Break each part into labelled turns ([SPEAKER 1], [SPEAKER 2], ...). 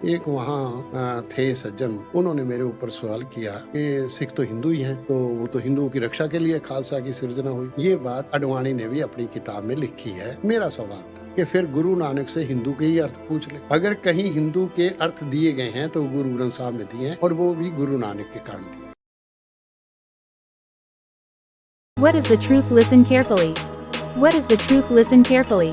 [SPEAKER 1] एक वहाँ थे सज्जन, उन्होंने मेरे ऊपर सवाल किया कि सिख तो हिंदू ही हैं, तो वो तो हिंदुओं की रक्षा के लिए खालसा की सिर्जना हुई। ये बात अडवाणी ने भी अपनी किताब में लिखी है। मेरा सवाल था कि फिर गुरु नानक से हिंदू के ही अर्थ पूछ ले। अगर कहीं हिंदू के अर्थ दिए गए हैं तो गुरु ग्रंथ साहब में दिए हैं, और वो भी गुरु नानक के कारण दिए।
[SPEAKER 2] What is the truth? Listen carefully. What is the truth? Listen carefully.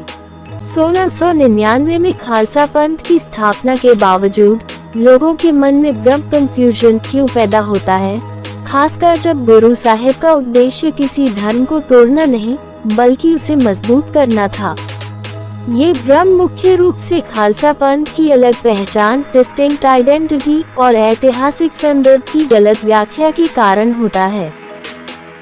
[SPEAKER 3] 1699 में खालसा पंथ की स्थापना के बावजूद लोगों के मन में भ्रम कंफ्यूजन क्यों पैदा होता है, खासकर जब गुरु साहिब का उद्देश्य किसी धर्म को तोड़ना नहीं बल्कि उसे मजबूत करना था। ये भ्रम मुख्य रूप से खालसा पंथ की अलग पहचान, डिस्टिंक्ट आइडेंटिटी और ऐतिहासिक संदर्भ की गलत व्याख्या के कारण होता है।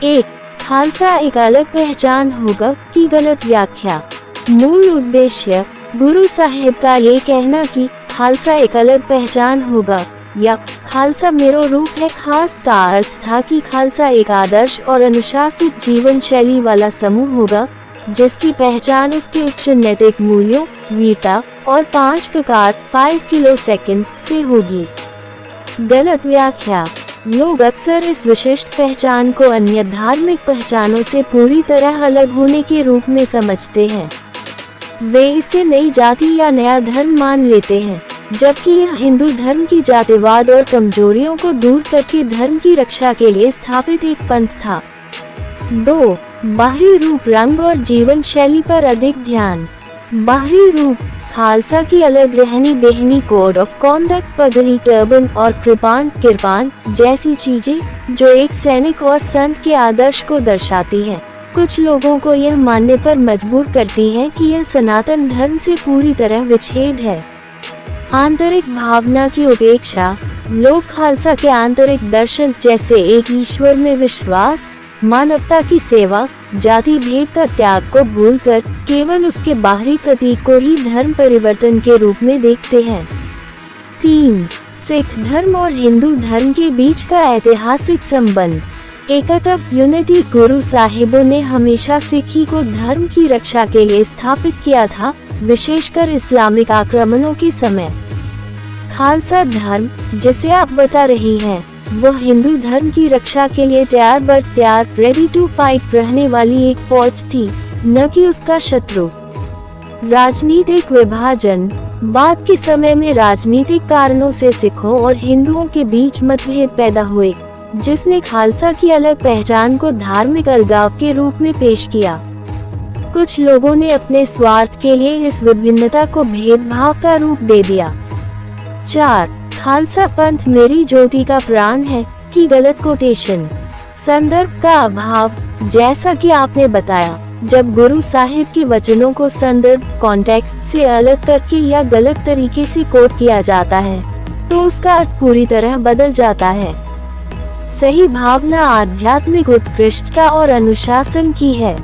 [SPEAKER 3] 1. खालसा एक अलग पहचान होगा की गलत व्याख्या। मूल उद्देश्य गुरु साहिब का ये कहना कि खालसा एक अलग पहचान होगा या खालसा मेरो रूप है खास का अर्थ था कि खालसा एक आदर्श और अनुशासित जीवन शैली वाला समूह होगा जिसकी पहचान उसके उच्च नैतिक मूल्यों, वीरता और 5 ककार 5 किलो सेकंड से होगी। गलत व्याख्या। लोग अक्सर इस विशिष्ट पहचान को अन्य धार्मिक पहचानों से पूरी तरह अलग होने के रूप में समझते हैं। वे इसे नई जाति या नया धर्म मान लेते हैं, जबकि यह हिंदू धर्म की जातिवाद और कमजोरियों को दूर करके धर्म की रक्षा के लिए स्थापित एक पंथ था। 2. बाहरी रूप, रंग और जीवन शैली पर अधिक ध्यान। बाहरी रूप। खालसा की अलग रहनी बहनी, कोड ऑफ कॉन्डक्ट, पगड़ी, टर्बन और कृपान जैसी चीजें जो एक सैनिक और संत के आदर्श को दर्शाती हैं, कुछ लोगों को यह मानने पर मजबूर करती हैं कि यह सनातन धर्म से पूरी तरह विच्छेद है। आंतरिक भावना की उपेक्षा। लोग खालसा के आंतरिक दर्शन जैसे एक ईश्वर में विश्वास, मानवता की सेवा, जाति भेद का त्याग को भूलकर केवल उसके बाहरी प्रतीक को ही धर्म परिवर्तन के रूप में देखते हैं। 3. सिख धर्म और हिंदू धर्म के बीच का ऐतिहासिक संबंध। एकता यूनिटी। गुरु साहिबों ने हमेशा सिखी को धर्म की रक्षा के लिए स्थापित किया था, विशेषकर इस्लामिक आक्रमणों के समय। खालसा धर्म जिसे आप बता रही हैं, वह हिंदू धर्म की रक्षा के लिए तैयार रेडी टू फाइट रहने वाली एक फौज थी, न कि उसका शत्रु। राजनीतिक विभाजन। बाद के समय में राजनीतिक कारणों से सिखों और हिंदुओं के बीच मतभेद पैदा हुए, जिसने खालसा की अलग पहचान को धार्मिक अलगाव के रूप में पेश किया। कुछ लोगों ने अपने स्वार्थ के लिए इस विभिन्नता को भेदभाव का रूप दे दिया। 4. खालसा पंथ मेरी ज्योति का प्राण है की गलत कोटेशन। संदर्भ का अभाव। जैसा कि आपने बताया, जब गुरु साहिब के वचनों को संदर्भ कॉन्टेक्स्ट से अलग करके या गलत तरीके से कोट किया जाता है तो उसका अर्थ पूरी तरह बदल जाता है। सही भावना आध्यात्मिक उत्कृष्टता और अनुशासन की है।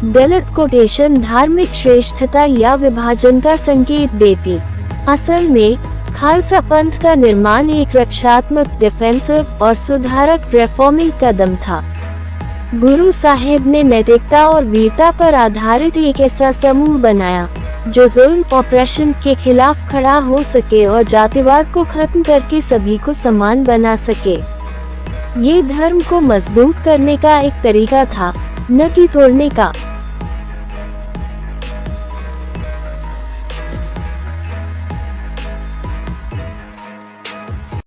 [SPEAKER 3] गलत कोटेशन धार्मिक श्रेष्ठता या विभाजन का संकेत देती। असल में खालसा पंथ का निर्माण एक रक्षात्मक, डिफेंसिव और सुधारक रिफॉर्मिंग कदम था। गुरु साहिब ने नैतिकता और वीरता पर आधारित एक ऐसा समूह बनाया जो जुल्म ऑपरेशन के खिलाफ खड़ा हो सके और जातिवाद को खत्म करके सभी को समान बना सके। ये धर्म को मजबूत करने का एक तरीका था, न कि तोड़ने का।